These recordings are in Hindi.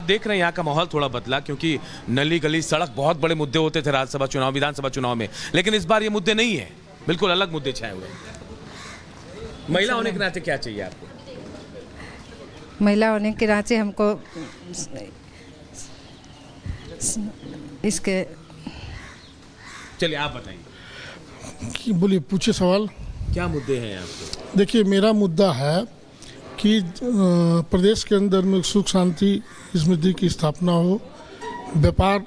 देख रहे हैं यहाँ का माहौल थोड़ा बदला, क्योंकि नली गली सड़क बहुत बड़े मुद्दे होते थे राज्यसभा चुनाव विधानसभा चुनाव में, लेकिन इस बार ये मुद्दे नहीं है, बिल्कुल अलग मुद्दे छाए हुए हैं। महिला होने के नाते क्या चाहिए आपको? महिला होने के नाते हमको इसके, चलिए आप बताइए, बोलिए, पूछिए सवाल। क्या मुद्दे हैं आपके? देखिए, मेरा मुद्दा है कि प्रदेश के अंदर में सुख शांति समृद्धि की स्थापना हो, व्यापार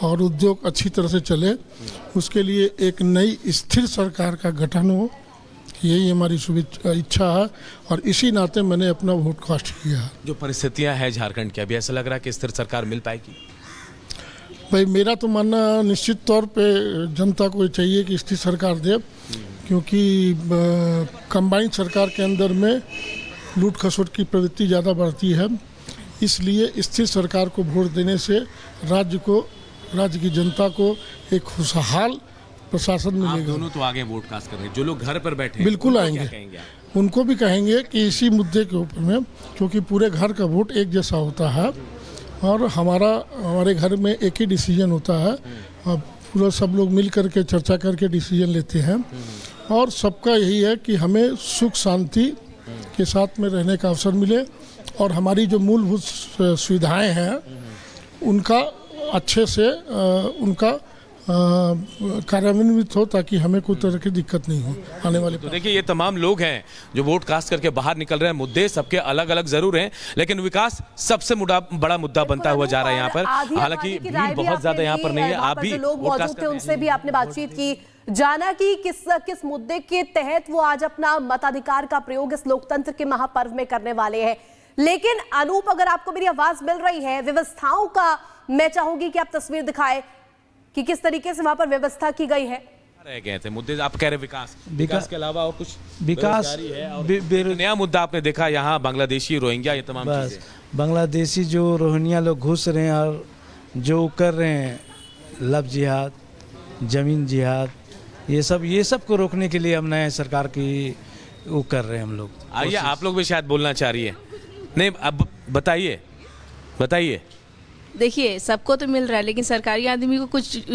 और उद्योग अच्छी तरह से चले, उसके लिए एक नई स्थिर सरकार का गठन हो, यही हमारी इच्छा है और इसी नाते मैंने अपना वोट कास्ट किया है। जो परिस्थितियां हैं झारखंड की, अभी ऐसा लग रहा है कि स्थिर सरकार मिल पाएगी? भाई, मेरा तो मानना निश्चित तौर पे जनता को चाहिए कि स्थिर सरकार दे, क्योंकि कंबाइंड सरकार के अंदर में लूट खसोट की प्रवृत्ति ज़्यादा बढ़ती है, इसलिए स्थिर सरकार को वोट देने से राज्य की जनता को एक खुशहाल प्रशासन मिलेगा। आप दोनों तो आगे वोट कास्ट कर रहे हैं, जो लोग घर पर बैठे हैं बिल्कुल आएंगे, उनको भी कहेंगे कि इसी मुद्दे के ऊपर में, क्योंकि पूरे घर का वोट एक जैसा होता है और हमारे घर में एक ही डिसीजन होता है और पूरा सब लोग मिल करके चर्चा करके डिसीजन लेते हैं और सबका यही है कि हमें सुख शांति के साथ में रहने का अवसर मिले और हमारी जो मूलभूत सुविधाएं हैं उनका अच्छे से उनका कार्यान्वित हो, ताकि हमें कोई तरह की दिक्कत नहीं हो आने वाले। तो देखिए, ये तमाम लोग हैं जो वोट कास्ट करके बाहर निकल रहे हैं। मुद्दे सबके अलग अलग जरूर हैं, लेकिन विकास सबसे बड़ा मुद्दा बनता हुआ जा रहा है यहाँ पर। हालांकि भीड़ बहुत ज्यादा यहाँ पर नहीं है। आप भी लोग मौजूद थे, उनसे भी आपने बातचीत की, जाना कि किस मुद्दे के तहत वो आज अपना मताधिकार का प्रयोग इस लोकतंत्र के महापर्व में करने वाले हैं। लेकिन अनूप, अगर आपको मेरी आवाज मिल रही है, व्यवस्थाओं का मैं चाहूंगी कि आप तस्वीर दिखाएं कि किस तरीके से वहां पर व्यवस्था की गई है। रह गए थे मुद्दे, आप कह रहे विकास के अलावा और कुछ? विकास नया मुद्दा आपने देखा यहाँ, बांग्लादेशी, रोहिंग्या, ये तमाम चीजें। बांग्लादेशी जो रोहिंग्या लोग घुस रहे हैं और जो कर रहे हैं लव जिहाद, जमीन जिहाद, ये सब को रोकने के लिए हम नए सरकार की वो कर रहे हैं हम लोग। आइए, आप लोग भी शायद बोलना चाह रही है। नहीं, अब बताइए। देखिए, सबको तो मिल रहा है, लेकिन सरकारी आदमी को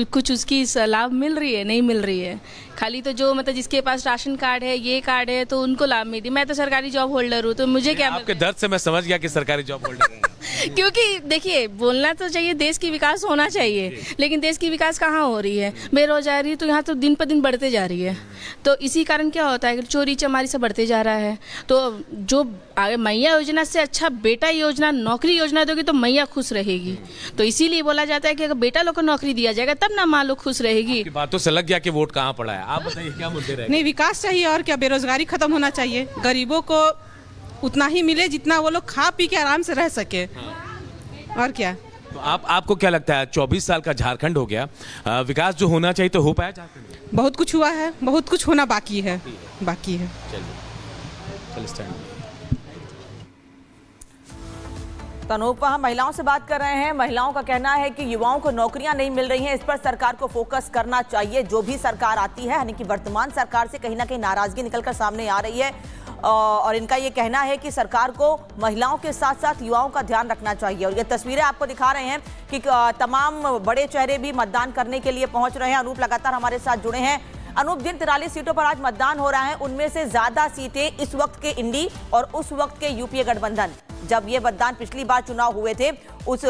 कुछ उसकी लाभ मिल रही है, नहीं मिल रही है। खाली तो जो मतलब जिसके पास राशन कार्ड है, ये कार्ड है, तो उनको लाभ मिली। मैं तो सरकारी जॉब होल्डर हूँ, तो मुझे क्या आपके दर्द से मैं समझ गया कि सरकारी जॉब होल्डर है। क्योंकि देखिए, बोलना तो चाहिए, देश की विकास होना चाहिए, लेकिन देश की विकास कहाँ हो रही है? बेरोजगारी तो यहाँ तो दिन पर दिन बढ़ते जा रही है। तो इसी कारण क्या होता है कि चोरी चमारी से बढ़ते जा रहा है। तो जो आगे मैया योजना से अच्छा बेटा योजना, नौकरी योजना दोगी तो मैया खुश रहेगी। तो इसीलिए बोला जाता है कि अगर बेटा लोग को नौकरी दिया जाएगा तब ना माँ लोग खुश रहेगी। बातों से लग गया कि वोट कहाँ पड़ा है। आप बताइए, क्या मुद्दे रहे? नहीं, विकास चाहिए और क्या, बेरोजगारी खत्म होना चाहिए, गरीबों को उतना ही मिले जितना वो लोग खा पी के आराम से रह सके। और क्या? तो आपको क्या लगता है, 24 साल का झारखंड हो गया, विकास जो होना चाहिए तो हो पाया झारखंड में? बहुत कुछ हुआ है, बहुत कुछ होना बाकी है। चलिए स्टैंड। अनूप, हम महिलाओं से बात कर रहे हैं। महिलाओं का कहना है कि युवाओं को नौकरियां नहीं मिल रही हैं, इस पर सरकार को फोकस करना चाहिए। जो भी सरकार आती है, यानी कि वर्तमान सरकार से कहीं ना कहीं नाराजगी निकलकर सामने आ रही है और इनका ये कहना है कि सरकार को महिलाओं के साथ साथ युवाओं का ध्यान रखना चाहिए। और ये तस्वीरें आपको दिखा रहे हैं कि तमाम बड़े चेहरे भी मतदान करने के लिए पहुंच रहे हैं। अनूप लगातार हमारे साथ जुड़े हैं। अनूप, जिन 43 सीटों पर आज मतदान हो रहा है, उनमें से ज्यादा सीटें इस वक्त के इंडी और उस वक्त के यूपीए गठबंधन, जब ये मतदान पिछली बार चुनाव हुए थे, उस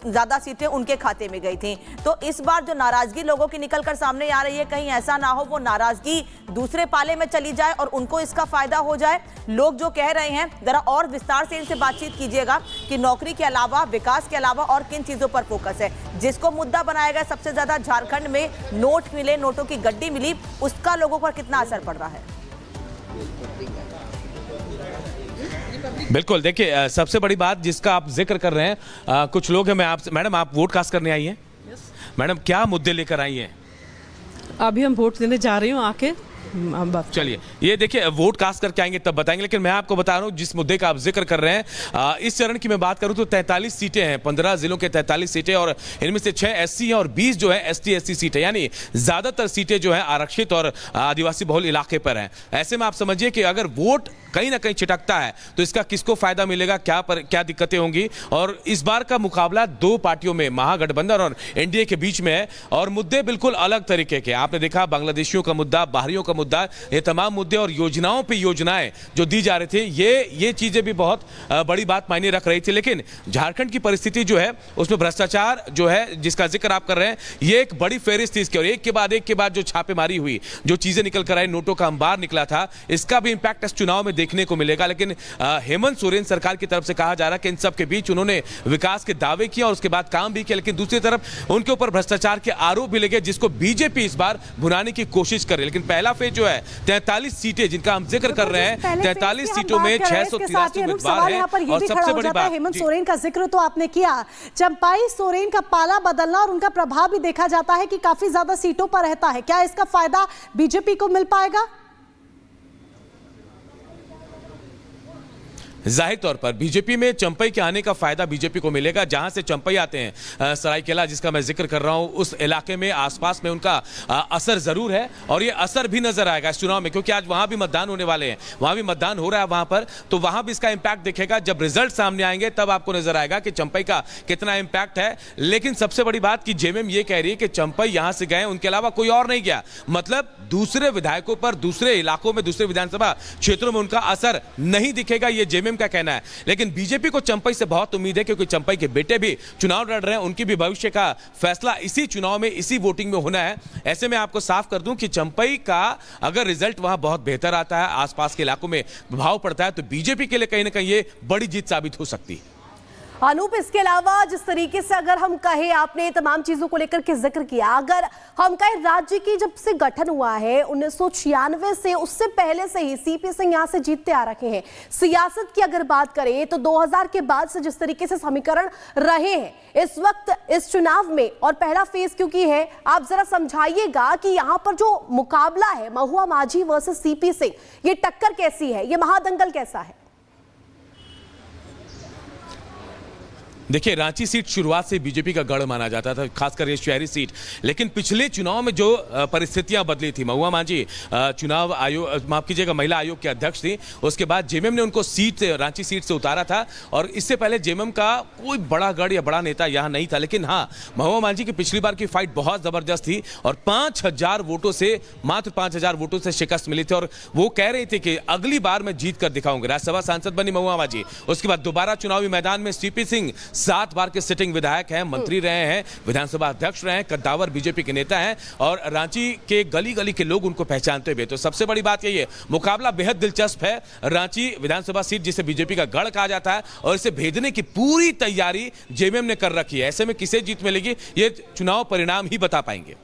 ज्यादा सीटें उनके खाते में गई थी। तो इस बार जो नाराजगी लोगों की निकलकर सामने आ रही है, कहीं ऐसा ना हो वो नाराजगी दूसरे पाले में चली जाए और उनको इसका फायदा हो जाए। लोग जो कह रहे हैं, जरा और विस्तार से इनसे बातचीत कीजिएगा कि नौकरी के अलावा, विकास के अलावा और किन चीजों पर फोकस है। जिसको मुद्दा बनाया गया सबसे ज्यादा झारखंड में नोट मिले, नोटों की गड्डी मिली, उसका लोगों पर कितना असर पड़ रहा है? बिल्कुल, देखिए, सबसे बड़ी बात जिसका आप जिक्र कर रहे हैं, कुछ लोग हैं, मैं आपसे, मैडम आप वोट कास्ट करने आई हैं? मैडम, क्या मुद्दे लेकर आई हैं? अभी हम वोट देने जा रही हूँ आके, चलिए, ये देखिए वोट कास्ट करके आएंगे तब बताएंगे, लेकिन मैं आपको बता रहा हूँ जिस मुद्दे का आप जिक्र कर रहे हैं, इस चरण की मैं बात करूँ तो 43 सीटें हैं, 15 जिलों के 43 सीटें, और इनमें से 6 एससी हैं और 20 जो है एसटी एससी सीटें, यानी ज्यादातर सीटें जो है आरक्षित और आदिवासी बहुल इलाके पर हैं। ऐसे में आप समझिए कि अगर वोट कहीं ना कहीं छिटकता है तो इसका किसको फायदा मिलेगा, क्या दिक्कतें होंगी। और इस बार का मुकाबला दो पार्टियों में, महागठबंधन और एनडीए के बीच में है, और मुद्दे बिल्कुल अलग तरीके के। आपने देखा बांग्लादेशियों का मुद्दा, बाहरियों का मुद्दा, ये तमाम मुद्दे और योजनाओं पे योजनाएं जो दी जा रही थी, ये चीजें भी बहुत बड़ी बात मायने रख रही थी। लेकिन झारखंड की परिस्थिति जो है उसमें भ्रष्टाचार जो है जिसका जिक्र आप कर रहे हैं, ये एक बड़ी फेरिस्त थी इसकी, और एक के बाद जो छापेमारी हुई, जो चीजें निकल कर आई, नोटों का अंबार निकला था, इसका भी इंपैक्ट इस चुनाव में देखने को मिलेगा। लेकिन हेमंत सोरेन सरकार की तरफ से कहा जा रहा है कि इन सब के बीच उन्होंने विकास के दावे किए और उसके बाद काम भी किया, लेकिन दूसरी तरफ उनके ऊपर भ्रष्टाचार के आरोप भी लगे, जिसको बीजेपी इस बार भुनाने की कोशिश कर रही है। लेकिन पहला फेज जो है 43 सीटें जिनका हम जिक्र कर रहे हैं, 43 सीटों में 683 उम्मीदवार हैं, और सबसे बड़ी बात हेमंत सोरेन का जिक्र तो आपने किया, चंपाई सोरेन का पाला बदलना और उनका प्रभाव भी देखा जाता है कि काफी ज्यादा सीटों पर रहता है, क्या इसका फायदा बीजेपी को मिल पाएगा? जाहिर तौर पर बीजेपी में चंपई के आने का फायदा बीजेपी को मिलेगा। जहां से चंपई आते हैं, सरायकेला जिसका मैं जिक्र कर रहा हूं, उस इलाके में आसपास में उनका असर जरूर है, और ये असर भी नजर आएगा इस चुनाव में, क्योंकि आज वहां भी मतदान होने वाले हैं, वहां भी मतदान हो रहा है वहां पर, तो वहां भी इसका इंपैक्ट दिखेगा। जब रिजल्ट सामने आएंगे तब आपको नजर आएगा कि चंपई का कितना इंपैक्ट है। लेकिन सबसे बड़ी बात कि जेएमएम ये कह रही है कि चंपई यहां से गए, उनके अलावा कोई और नहीं गया, मतलब दूसरे विधायकों पर, दूसरे इलाकों में, दूसरे विधानसभा क्षेत्रों में उनका असर नहीं दिखेगा, ये जेएमएम का कहना है। लेकिन बीजेपी को चंपई से बहुत उम्मीद है, क्योंकि चंपई के बेटे भी चुनाव लड़ रहे हैं, उनकी भी भविष्य का फैसला इसी चुनाव में, इसी वोटिंग में होना है। ऐसे में आपको साफ कर दूं कि चंपई का अगर रिजल्ट वहां बहुत बेहतर आता है, आसपास के इलाकों में प्रभाव पड़ता है, तो बीजेपी के लिए कहीं ना कहीं ये बड़ी जीत साबित हो सकती है। अनूप, इसके अलावा जिस तरीके से अगर हम कहें, आपने तमाम चीजों को लेकर के जिक्र किया, अगर हम कहें राज्य की जब से गठन हुआ है 1996 से, उससे पहले से ही सीपी सिंह यहां से जीतते आ रखे हैं। सियासत की अगर बात करें तो 2000 के बाद से जिस तरीके से समीकरण रहे हैं इस वक्त इस चुनाव में, और पहला फेज क्योंकि है, आप जरा समझाइएगा कि यहां पर जो मुकाबला है महुआ माझी वर्सेस सीपी सिंह, ये टक्कर कैसी है, ये महादंगल कैसा है? देखिए, रांची सीट शुरुआत से बीजेपी का गढ़ माना जाता था, खासकर ये शहरी सीट। लेकिन पिछले चुनाव में जो परिस्थितियां बदली थी, महुआ माझी चुनाव आयोग, माफ कीजिएगा, महिला आयोग के अध्यक्ष थी, उसके बाद जेएमएम ने उनको रांची सीट से उतारा था, और इससे पहले जेएमएम का कोई बड़ा गढ़ या बड़ा नेता यहां नहीं था। लेकिन हाँ, महुआ माझी की पिछली बार की फाइट बहुत जबरदस्त थी, और 5000 वोटों से, मात्र 5000 वोटों से शिकस्त मिली थी, और वो कह रही थी कि अगली बार मैं जीत कर दिखाऊंगी। राज्यसभा सांसद बनी महुआ माझी, उसके बाद दोबारा चुनावी मैदान में सीपी सिंह 7 बार के सिटिंग विधायक हैं, मंत्री रहे हैं, विधानसभा अध्यक्ष रहे हैं, कद्दावर बीजेपी के नेता हैं, और रांची के गली गली के लोग उनको पहचानते हुए। तो सबसे बड़ी बात यही है, मुकाबला बेहद दिलचस्प है। रांची विधानसभा सीट जिसे बीजेपी का गढ़ कहा जाता है, और इसे भेजने की पूरी तैयारी जेएमएम ने कर रखी है। ऐसे में किसे जीत मिलेगी, ये चुनाव परिणाम ही बता पाएंगे।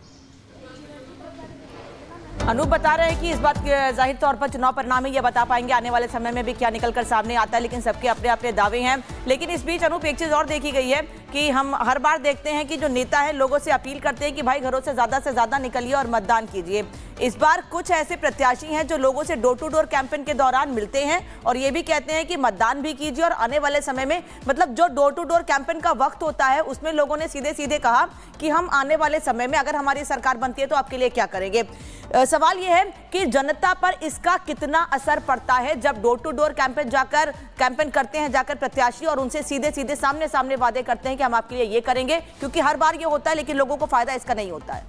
अनूप बता रहे हैं कि इस बात जाहिर तौर पर चुनाव परिणाम ही ये बता पाएंगे आने वाले समय में भी क्या निकलकर सामने आता है, लेकिन सबके अपने अपने दावे हैं। लेकिन इस बीच अनूप, एक चीज और देखी गई है कि हम हर बार देखते हैं कि जो नेता है लोगों से अपील करते हैं कि भाई घरों से ज्यादा निकलिए और मतदान कीजिए। इस बार कुछ ऐसे प्रत्याशी हैं जो लोगों से डोर टू डोर कैंपेन के दौरान मिलते हैं और ये भी कहते हैं कि मतदान भी कीजिए, और आने वाले समय में, मतलब जो डोर टू डोर कैंपेन का वक्त होता है उसमें लोगों ने सीधे सीधे कहा कि हम आने वाले समय में अगर हमारी सरकार बनती है तो आपके लिए क्या करेंगे। सवाल यह है कि जनता पर इसका कितना असर पड़ता है जब डोर टू डोर कैंपेन करते हैं जाकर प्रत्याशी, और उनसे सीधे सीधे सामने सामने वादे करते हैं कि हम आपके लिए ये करेंगे, क्योंकि हर बार ये होता है लेकिन लोगों को फायदा इसका नहीं होता है।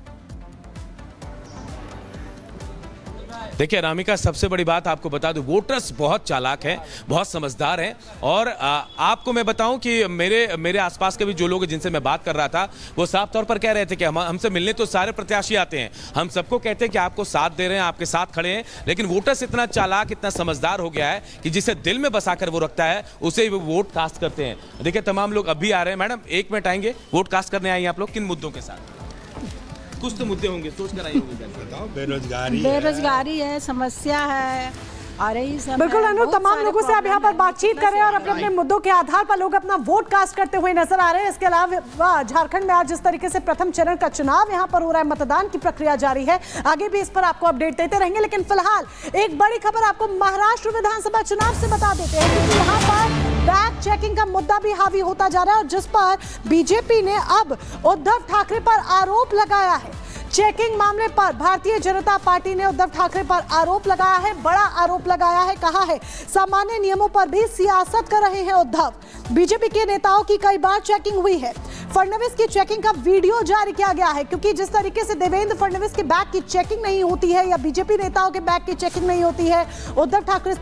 देखिए रामिका, सबसे बड़ी बात आपको बता दूं, वोटर्स बहुत चालाक हैं, बहुत समझदार हैं, और आपको मैं बताऊं कि मेरे आसपास के भी जो लोग जिनसे मैं बात कर रहा था, वो साफ तौर पर कह रहे थे कि हमसे मिलने तो सारे प्रत्याशी आते हैं, हम सबको कहते हैं कि आपको साथ दे रहे हैं, आपके साथ खड़े हैं, लेकिन वोटर्स इतना चालाक, इतना समझदार हो गया है कि जिसे दिल में बसाकर वो रखता है उसे वो वोट कास्ट करते हैं। देखिए तमाम लोग अभी आ रहे हैं। मैडम, 1 मिनट आएंगे, वोट कास्ट करने आएंगे आप लोग, किन मुद्दों के साथ? कुछ तो मुद्दे होंगे, सोच कर आई होंगी। बताओ, बेरोजगारी है, समस्या है, आ रही समय बिल्कुल अनु, बहुत तमाम सारे लोगों से आप यहाँ पर प्रॉब्लम है, बातचीत कर रहे हैं और अपने अपने मुद्दों के आधार पर लोग अपना वोट कास्ट करते हुए नजर आ रहे हैं। इसके अलावा झारखंड में आज जिस तरीके से प्रथम चरण का चुनाव यहाँ पर हो रहा है, मतदान की प्रक्रिया जारी है, आगे भी इस पर आपको अपडेट देते रहेंगे। लेकिन फिलहाल एक बड़ी खबर आपको महाराष्ट्र विधानसभा चुनाव से बता देते हैं, क्योंकि यहाँ पर बैग चेकिंग का मुद्दा भी हावी होता जा रहा है और जिस पर बीजेपी ने अब उद्धव ठाकरे पर आरोप लगाया है। चेकिंग मामले पर भारतीय जनता पार्टी ने उद्धव ठाकरे पर आरोप लगाया है, बड़ा आरोप लगाया है, कहा है सामान्य नियमों पर भी सियासत कर रहे हैं उद्धव। बीजेपी के नेताओं की कई बार चेकिंग हुई है। फडणवीस की चेकिंग का वीडियो जारी किया गया है, क्योंकि जिस तरीके से देवेंद्र फडणवीस के बैग की चेकिंग नहीं होती है या बीजेपी नेताओं के बैग की चेकिंग नहीं होती है, उद्धव ठाकरे